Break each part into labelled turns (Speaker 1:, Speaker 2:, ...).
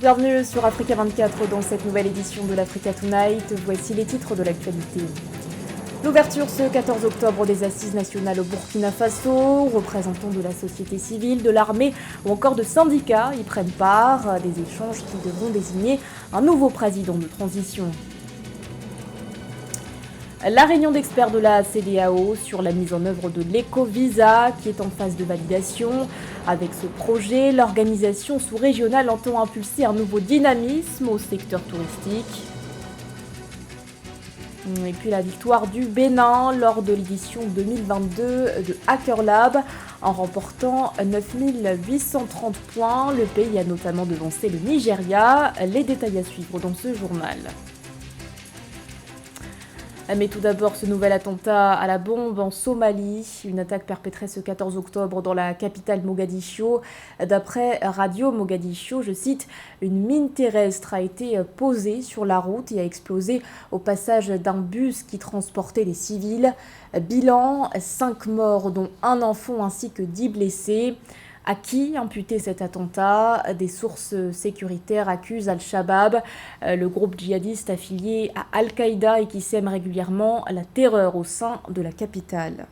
Speaker 1: Bienvenue sur Africa 24 dans cette nouvelle édition de l'Africa Tonight. Voici les titres de l'actualité. L'ouverture ce 14 octobre des Assises nationales au Burkina Faso. Représentants de la société civile, de l'armée ou encore de syndicats y prennent part. Des échanges qui devront désigner un nouveau président de transition. La réunion d'experts de la CEDEAO sur la mise en œuvre de l'éco-visa qui est en phase de validation. Avec ce projet, l'organisation sous-régionale entend impulser un nouveau dynamisme au secteur touristique. Et puis la victoire du Bénin lors de l'édition 2022 de Hacker Lab en remportant 9830 points. Le pays a notamment devancé le Nigeria. Les détails à suivre dans ce journal. Mais tout d'abord, ce nouvel attentat à la bombe en Somalie, une attaque perpétrée ce 14 octobre dans la capitale Mogadiscio. D'après Radio Mogadiscio, je cite, une mine terrestre a été posée sur la route et a explosé au passage d'un bus qui transportait des civils. Bilan, 5 morts dont un enfant ainsi que 10 blessés. À qui imputer cet attentat? Des sources sécuritaires accusent Al-Shabaab, le groupe djihadiste affilié à Al-Qaïda et qui sème régulièrement la terreur au sein de la capitale.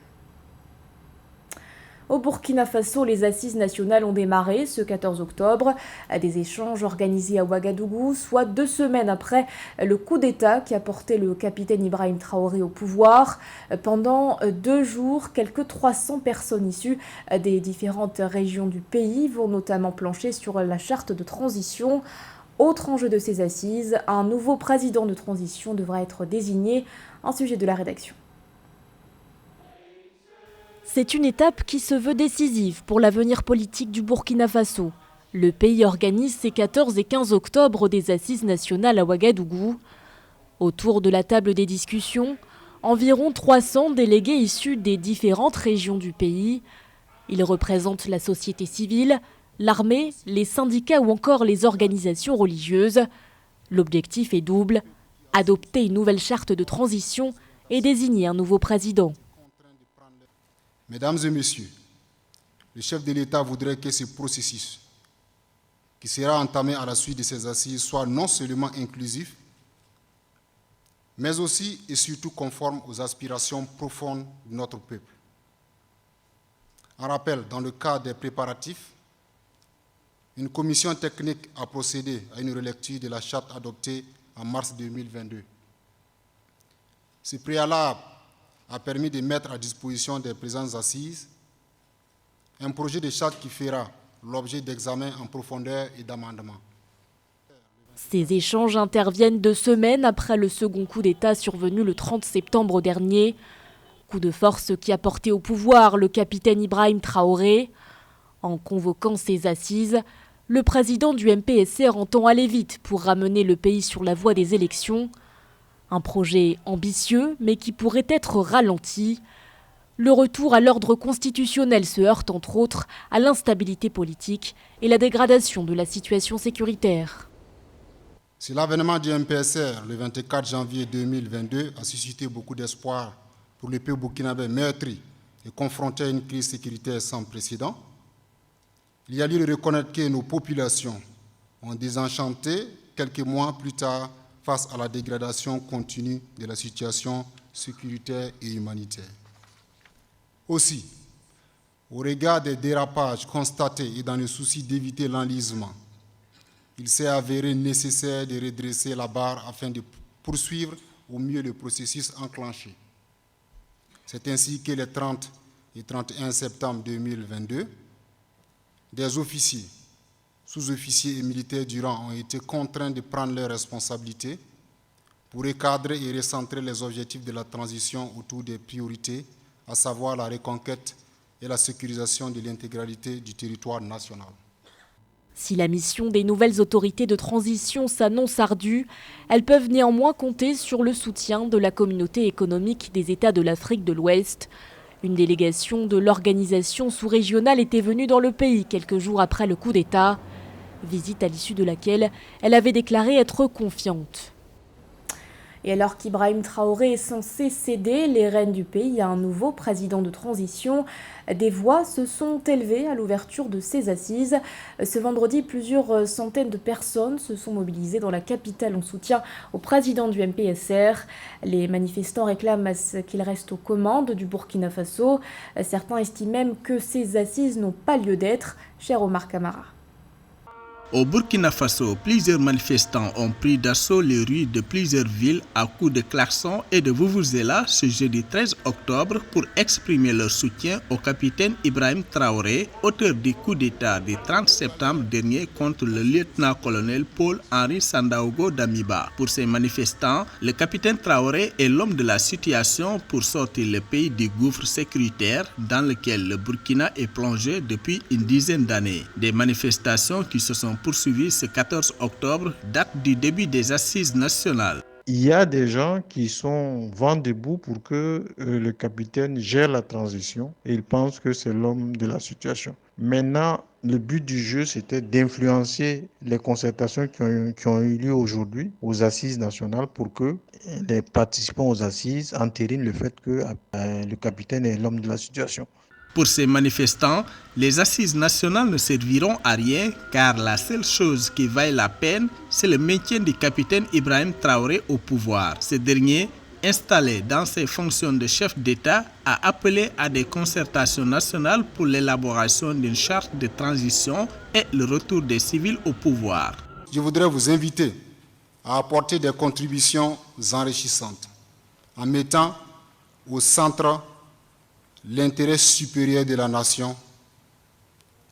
Speaker 1: Au Burkina Faso, les assises nationales ont démarré ce 14 octobre. Des échanges organisés à Ouagadougou, soit 2 semaines après le coup d'État qui a porté le capitaine Ibrahim Traoré au pouvoir. Pendant 2 jours, quelques 300 personnes issues des différentes régions du pays vont notamment plancher sur la charte de transition. Autre enjeu de ces assises, un nouveau président de transition devra être désigné. Un sujet de la rédaction.
Speaker 2: C'est une étape qui se veut décisive pour l'avenir politique du Burkina Faso. Le pays organise ces 14 et 15 octobre des assises nationales à Ouagadougou. Autour de la table des discussions, environ 300 délégués issus des différentes régions du pays. Ils représentent la société civile, l'armée, les syndicats ou encore les organisations religieuses. L'objectif est double, adopter une nouvelle charte de transition et désigner un nouveau président.
Speaker 3: Mesdames et messieurs, le chef de l'État voudrait que ce processus, qui sera entamé à la suite de ces assises, soit non seulement inclusif, mais aussi et surtout conforme aux aspirations profondes de notre peuple. En rappel, dans le cadre des préparatifs, une commission technique a procédé à une relecture de la charte adoptée en mars 2022. Ce préalable a permis de mettre à disposition des présentes assises un projet de charte qui fera l'objet d'examens en profondeur et d'amendements.
Speaker 2: Ces échanges interviennent 2 semaines après le second coup d'État survenu le 30 septembre dernier. Coup de force qui a porté au pouvoir le capitaine Ibrahim Traoré. En convoquant ces assises, le président du MPSR entend aller vite pour ramener le pays sur la voie des élections. Un projet ambitieux, mais qui pourrait être ralenti. Le retour à l'ordre constitutionnel se heurte entre autres à l'instabilité politique et la dégradation de la situation sécuritaire.
Speaker 3: Si l'avènement du MPSR le 24 janvier 2022 a suscité beaucoup d'espoir pour le peuple burkinabé meurtri et confronté à une crise sécuritaire sans précédent, il y a lieu de reconnaître que nos populations ont désenchanté quelques mois plus tard face à la dégradation continue de la situation sécuritaire et humanitaire. Aussi, au regard des dérapages constatés et dans le souci d'éviter l'enlisement, il s'est avéré nécessaire de redresser la barre afin de poursuivre au mieux le processus enclenché. C'est ainsi que les 30 et 31 septembre 2022, des officiers, sous-officiers et militaires durant ont été contraints de prendre leurs responsabilités pour recadrer et recentrer les objectifs de la transition autour des priorités, à savoir la reconquête et la sécurisation de l'intégralité du territoire national.
Speaker 2: Si la mission des nouvelles autorités de transition s'annonce ardue, elles peuvent néanmoins compter sur le soutien de la communauté économique des États de l'Afrique de l'Ouest. Une délégation de l'organisation sous-régionale était venue dans le pays quelques jours après le coup d'État. Visite à l'issue de laquelle elle avait déclaré être confiante.
Speaker 1: Et alors qu'Ibrahim Traoré est censé céder les rênes du pays à un nouveau président de transition, des voix se sont élevées à l'ouverture de ces assises. Ce vendredi, plusieurs centaines de personnes se sont mobilisées dans la capitale en soutien au président du MPSR. Les manifestants réclament qu'il reste aux commandes du Burkina Faso. Certains estiment même que ces assises n'ont pas lieu d'être. Cher Omar Kamara.
Speaker 4: Au Burkina Faso, plusieurs manifestants ont pris d'assaut les rues de plusieurs villes à coups de klaxons et de vuvuzela ce jeudi 13 octobre pour exprimer leur soutien au capitaine Ibrahim Traoré, auteur du coup d'État du 30 septembre dernier contre le lieutenant-colonel Paul-Henri Sandaogo Damiba. Pour ces manifestants, le capitaine Traoré est l'homme de la situation pour sortir le pays du gouffre sécuritaire dans lequel le Burkina est plongé depuis une dizaine d'années. Des manifestations qui se sont poursuivis ce 14 octobre, date du début des assises nationales.
Speaker 5: Il y a des gens qui sont vent debout pour que le capitaine gère la transition et ils pensent que c'est l'homme de la situation. Maintenant, le but du jeu, c'était d'influencer les concertations qui ont eu lieu aujourd'hui aux assises nationales pour que les participants aux assises entérinent le fait que le capitaine est l'homme de la situation.
Speaker 4: Pour ces manifestants, les assises nationales ne serviront à rien car la seule chose qui vaille la peine, c'est le maintien du capitaine Ibrahim Traoré au pouvoir. Ce dernier, installé dans ses fonctions de chef d'État, a appelé à des concertations nationales pour l'élaboration d'une charte de transition et le retour des civils au pouvoir.
Speaker 3: Je voudrais vous inviter à apporter des contributions enrichissantes en mettant au centre l'intérêt supérieur de la nation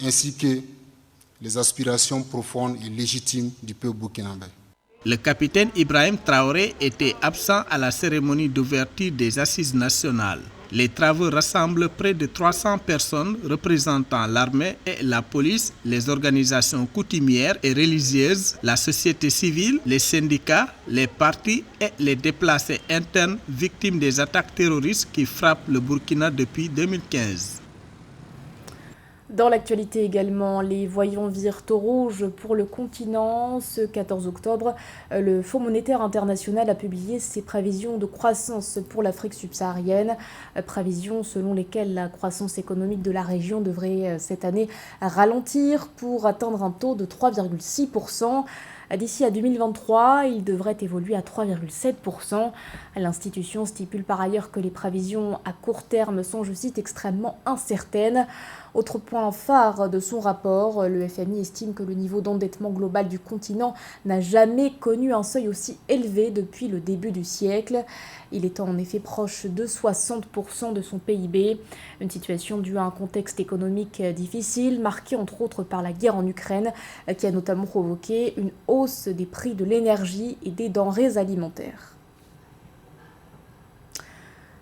Speaker 3: ainsi que les aspirations profondes et légitimes du peuple burkinabé.
Speaker 4: Le capitaine Ibrahim Traoré était absent à la cérémonie d'ouverture des assises nationales. Les travaux rassemblent près de 300 personnes représentant l'armée et la police, les organisations coutumières et religieuses, la société civile, les syndicats, les partis et les déplacés internes victimes des attaques terroristes qui frappent le Burkina depuis 2015.
Speaker 1: Dans l'actualité également, les voyants virent au rouge pour le continent. Ce 14 octobre, le Fonds monétaire international a publié ses prévisions de croissance pour l'Afrique subsaharienne. Prévisions selon lesquelles la croissance économique de la région devrait cette année ralentir pour atteindre un taux de 3,6%. D'ici à 2023, il devrait évoluer à 3,7%. L'institution stipule par ailleurs que les prévisions à court terme sont, je cite, extrêmement incertaines. Autre point phare de son rapport, le FMI estime que le niveau d'endettement global du continent n'a jamais connu un seuil aussi élevé depuis le début du siècle. Il est en effet proche de 60% de son PIB. Une situation due à un contexte économique difficile, marqué entre autres par la guerre en Ukraine, qui a notamment provoqué une hausse des prix de l'énergie et des denrées alimentaires.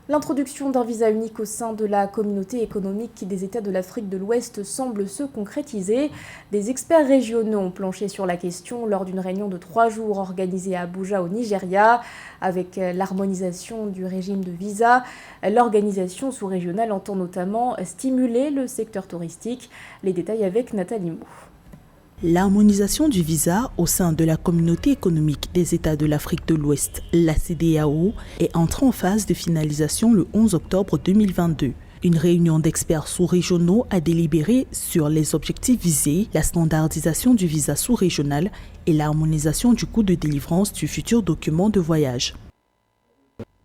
Speaker 1: L'introduction d'un visa unique au sein de la communauté économique des États de l'Afrique de l'Ouest semble se concrétiser. Des experts régionaux ont planché sur la question lors d'une réunion de 3 jours organisée à Abuja au Nigeria. Avec l'harmonisation du régime de visa, l'organisation sous-régionale entend notamment stimuler le secteur touristique. Les détails avec Nathalie Mou.
Speaker 6: L'harmonisation du visa au sein de la communauté économique des États de l'Afrique de l'Ouest, la CEDEAO, est entrée en phase de finalisation le 11 octobre 2022. Une réunion d'experts sous-régionaux a délibéré sur les objectifs visés, la standardisation du visa sous-régional et l'harmonisation du coût de délivrance du futur document de voyage.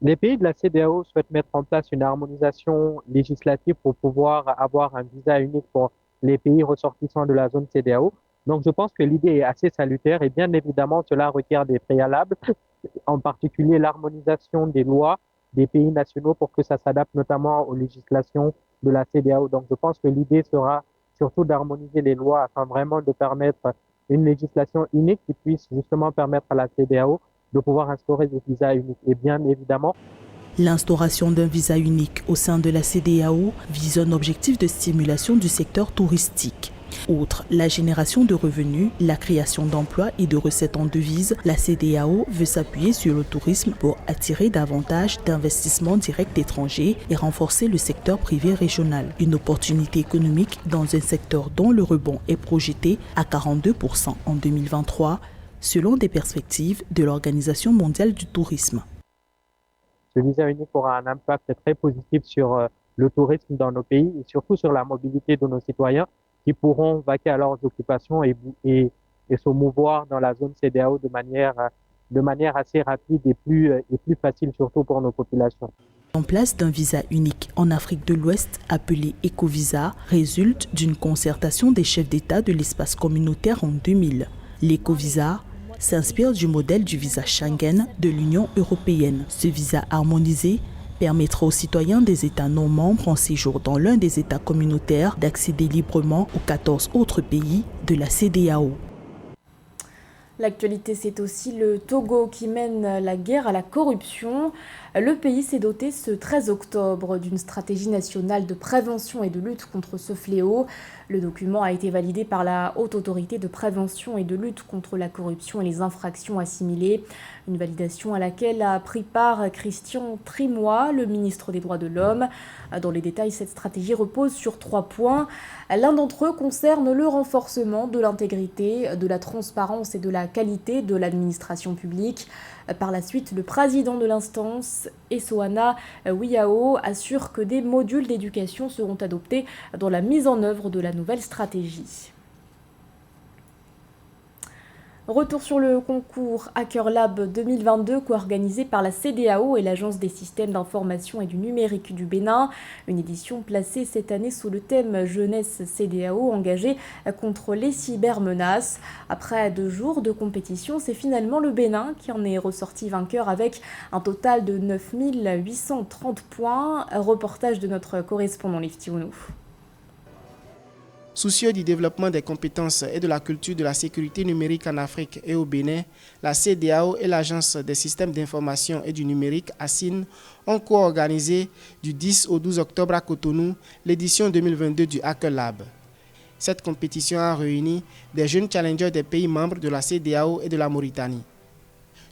Speaker 7: Les pays de la CEDEAO souhaitent mettre en place une harmonisation législative pour pouvoir avoir un visa unique pour les pays ressortissants de la zone CEDEAO. Donc, je pense que l'idée est assez salutaire et bien évidemment, cela requiert des préalables, en particulier l'harmonisation des lois des pays nationaux pour que ça s'adapte notamment aux législations de la CEDEAO. Donc, je pense que l'idée sera surtout d'harmoniser les lois afin vraiment de permettre une législation unique qui puisse justement permettre à la CEDEAO de pouvoir instaurer des visas uniques. Et bien évidemment,
Speaker 6: l'instauration d'un visa unique au sein de la CEDEAO vise un objectif de stimulation du secteur touristique. Outre la génération de revenus, la création d'emplois et de recettes en devises, la CEDEAO veut s'appuyer sur le tourisme pour attirer davantage d'investissements directs étrangers et renforcer le secteur privé régional. Une opportunité économique dans un secteur dont le rebond est projeté à 42% en 2023, selon des perspectives de l'Organisation mondiale du tourisme.
Speaker 7: ce visa unique aura un impact très positif sur le tourisme dans nos pays et surtout sur la mobilité de nos citoyens qui pourront vaquer à leurs occupations et se mouvoir dans la zone CEDEAO de manière assez rapide et plus facile, surtout pour nos populations.
Speaker 6: En place d'un visa unique en Afrique de l'Ouest appelé Ecovisa résulte d'une concertation des chefs d'État de l'espace communautaire en 2000. L'Ecovisa s'inspire du modèle du visa Schengen de l'Union européenne. Ce visa harmonisé permettra aux citoyens des États non membres en séjour dans l'un des États communautaires d'accéder librement aux 14 autres pays de la CEDEAO.
Speaker 1: L'actualité, c'est aussi le Togo qui mène la guerre à la corruption. Le pays s'est doté ce 13 octobre d'une stratégie nationale de prévention et de lutte contre ce fléau. Le document a été validé par la Haute Autorité de prévention et de lutte contre la corruption et les infractions assimilées. Une validation à laquelle a pris part Christian Trimois, le ministre des Droits de l'Homme. Dans les détails, cette stratégie repose sur 3 points. L'un d'entre eux concerne le renforcement de l'intégrité, de la transparence et de la qualité de l'administration publique. Par la suite, le président de l'instance, Essoana Wiao, assure que des modules d'éducation seront adoptés dans la mise en œuvre de la nouvelle stratégie. Retour sur le concours Hacker Lab 2022 co-organisé par la CEDEAO et l'Agence des systèmes d'information et du numérique du Bénin. Une édition placée cette année sous le thème Jeunesse CEDEAO engagée contre les cybermenaces. Après 2 jours de compétition, c'est finalement le Bénin qui en est ressorti vainqueur avec un total de 9 830 points. Reportage de notre correspondant Lifti Ounou.
Speaker 8: Soucieux du développement des compétences et de la culture de la sécurité numérique en Afrique et au Bénin, la CEDEAO et l'Agence des systèmes d'information et du numérique, ASIN, ont co-organisé du 10 au 12 octobre à Cotonou l'édition 2022 du Hacker Lab. Cette compétition a réuni des jeunes challengers des pays membres de la CEDEAO et de la Mauritanie.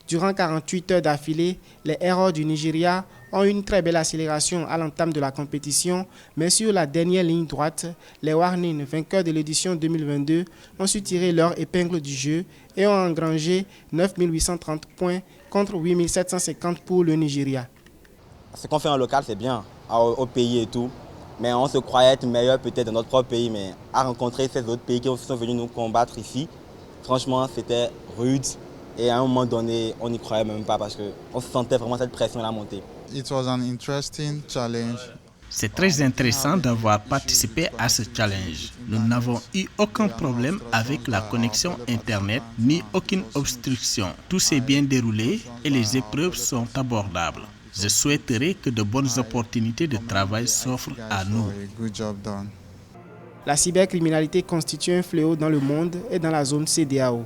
Speaker 8: Durant 48 heures d'affilée, les héros du Nigeria ont eu une très belle accélération à l'entame de la compétition, mais sur la dernière ligne droite, les Warnin, vainqueurs de l'édition 2022, ont su tirer leur épingle du jeu et ont engrangé 9 830 points contre 8 750 pour le Nigeria.
Speaker 9: Ce qu'on fait en local, c'est bien, au pays et tout, mais on se croyait être meilleur peut-être dans notre propre pays, mais à rencontrer ces autres pays qui sont venus nous combattre ici, franchement, c'était rude. Et à un moment donné, on n'y croyait même pas parce qu'on sentait vraiment cette pression-là monter.
Speaker 10: It was an interesting challenge.
Speaker 4: C'est très intéressant d'avoir participé à ce challenge. Nous n'avons eu aucun problème avec la connexion Internet ni aucune obstruction. Tout s'est bien déroulé et les épreuves sont abordables. Je souhaiterais que de bonnes opportunités de travail s'offrent à nous.
Speaker 8: La cybercriminalité constitue un fléau dans le monde et dans la zone CEDEAO.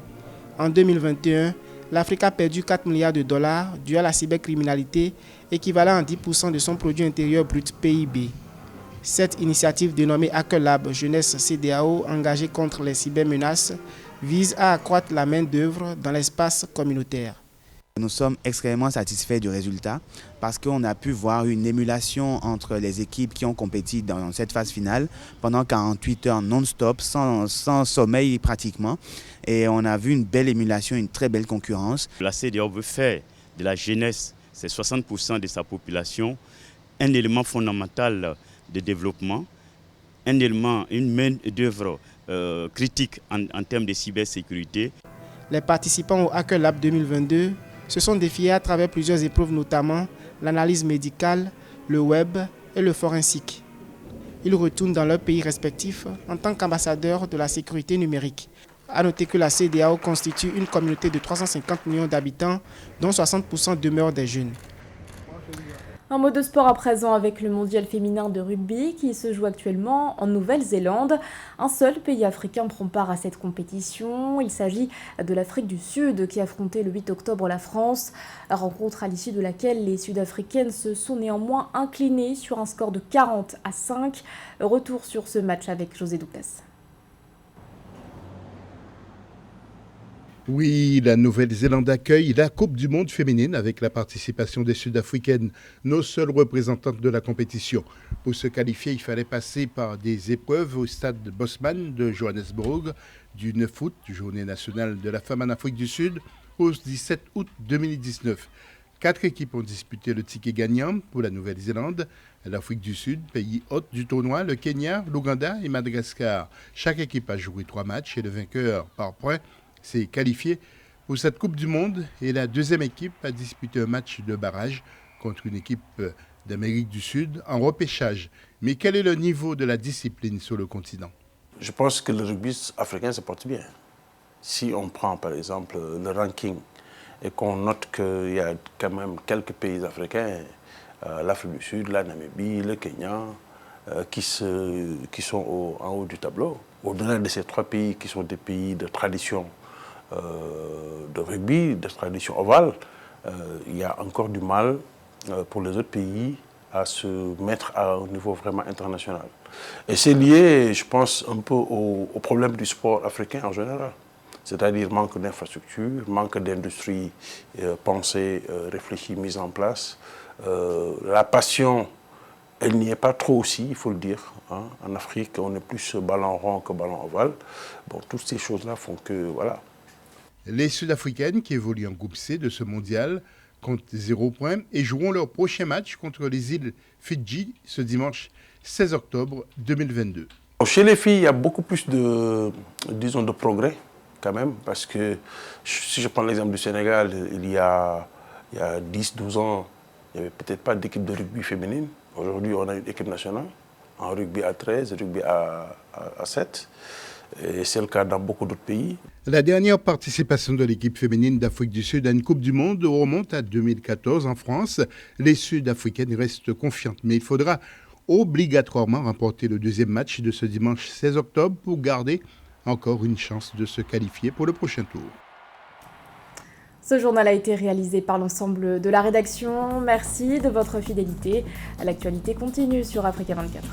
Speaker 8: En 2021, l'Afrique a perdu 4 milliards de dollars dû à la cybercriminalité, équivalent à 10% de son produit intérieur brut PIB. Cette initiative dénommée Hacker Lab Jeunesse CEDEAO engagée contre les cybermenaces vise à accroître la main-d'œuvre dans l'espace communautaire.
Speaker 11: Nous sommes extrêmement satisfaits du résultat parce qu'on a pu voir une émulation entre les équipes qui ont compéti dans cette phase finale pendant 48 heures non-stop, sans sommeil pratiquement. Et on a vu une belle émulation, une très belle concurrence.
Speaker 12: La CEDEAO veut faire de la jeunesse, c'est 60% de sa population, un élément fondamental de développement, un élément, une main-d'œuvre critique en termes de cybersécurité.
Speaker 8: Les participants au Hacker Lab 2022 se sont défiés à travers plusieurs épreuves, notamment l'analyse médicale, le web et le forensique. Ils retournent dans leurs pays respectifs en tant qu'ambassadeurs de la sécurité numérique. A noter que la CEDEAO constitue une communauté de 350 millions d'habitants, dont 60% demeurent des jeunes. Un mot de sport à présent avec le mondial féminin de rugby qui se joue actuellement en Nouvelle-Zélande. Un seul pays africain prend part à cette compétition. Il s'agit de l'Afrique du Sud qui affrontait le 8 octobre la France. Rencontre à l'issue de laquelle les Sud-Africaines se sont néanmoins inclinées sur un score de 40-5. Retour sur ce match avec José Doukas.
Speaker 13: Oui, la Nouvelle-Zélande accueille la Coupe du monde féminine avec la participation des Sud-Africaines, nos seules représentantes de la compétition. Pour se qualifier, il fallait passer par des épreuves au stade Bosman de Johannesburg du 9 août, journée nationale de la femme en Afrique du Sud, au 17 août 2019. 4 équipes ont disputé le ticket gagnant pour la Nouvelle-Zélande, l'Afrique du Sud, pays hôte du tournoi, le Kenya, l'Ouganda et Madagascar. Chaque équipe a joué 3 matchs et le vainqueur par points s'est qualifié pour cette Coupe du Monde. Et la deuxième équipe a disputé un match de barrage contre une équipe d'Amérique du Sud en repêchage. Mais quel est le niveau de la discipline sur le continent?
Speaker 14: Je pense que le rugby africain se porte bien. Si on prend par exemple le ranking et qu'on note qu'il y a quand même quelques pays africains, l'Afrique du Sud, la Namibie, le Kenya, qui sont en haut du tableau. Au-delà de ces 3 pays qui sont des pays de tradition de rugby, de tradition ovale, il y a encore du mal pour les autres pays à se mettre à un niveau vraiment international. Et c'est lié, je pense, un peu au problème du sport africain en général. C'est-à-dire manque d'infrastructures, manque d'industrie pensée, réfléchie, mise en place. La passion, elle n'y est pas trop aussi, il faut le dire. Hein. En Afrique, on est plus ballon rond que ballon ovale. Bon, toutes ces choses-là font que, voilà.
Speaker 13: Les Sud-Africaines qui évoluent en groupe C de ce mondial comptent 0 points et joueront leur prochain match contre les îles Fidji ce dimanche 16 octobre 2022.
Speaker 14: Chez les filles, il y a beaucoup plus de progrès quand même, parce que si je prends l'exemple du Sénégal, il y a 10-12 ans, il n'y avait peut-être pas d'équipe de rugby féminine. Aujourd'hui, on a une équipe nationale en rugby à 13, rugby à 7. Et c'est le cas dans beaucoup d'autres pays.
Speaker 13: La dernière participation de l'équipe féminine d'Afrique du Sud à une Coupe du Monde remonte à 2014 en France. Les Sud-Africaines restent confiantes, mais il faudra obligatoirement remporter le deuxième match de ce dimanche 16 octobre pour garder encore une chance de se qualifier pour le prochain tour.
Speaker 1: Ce journal a été réalisé par l'ensemble de la rédaction. Merci de votre fidélité. L'actualité continue sur Africa 24.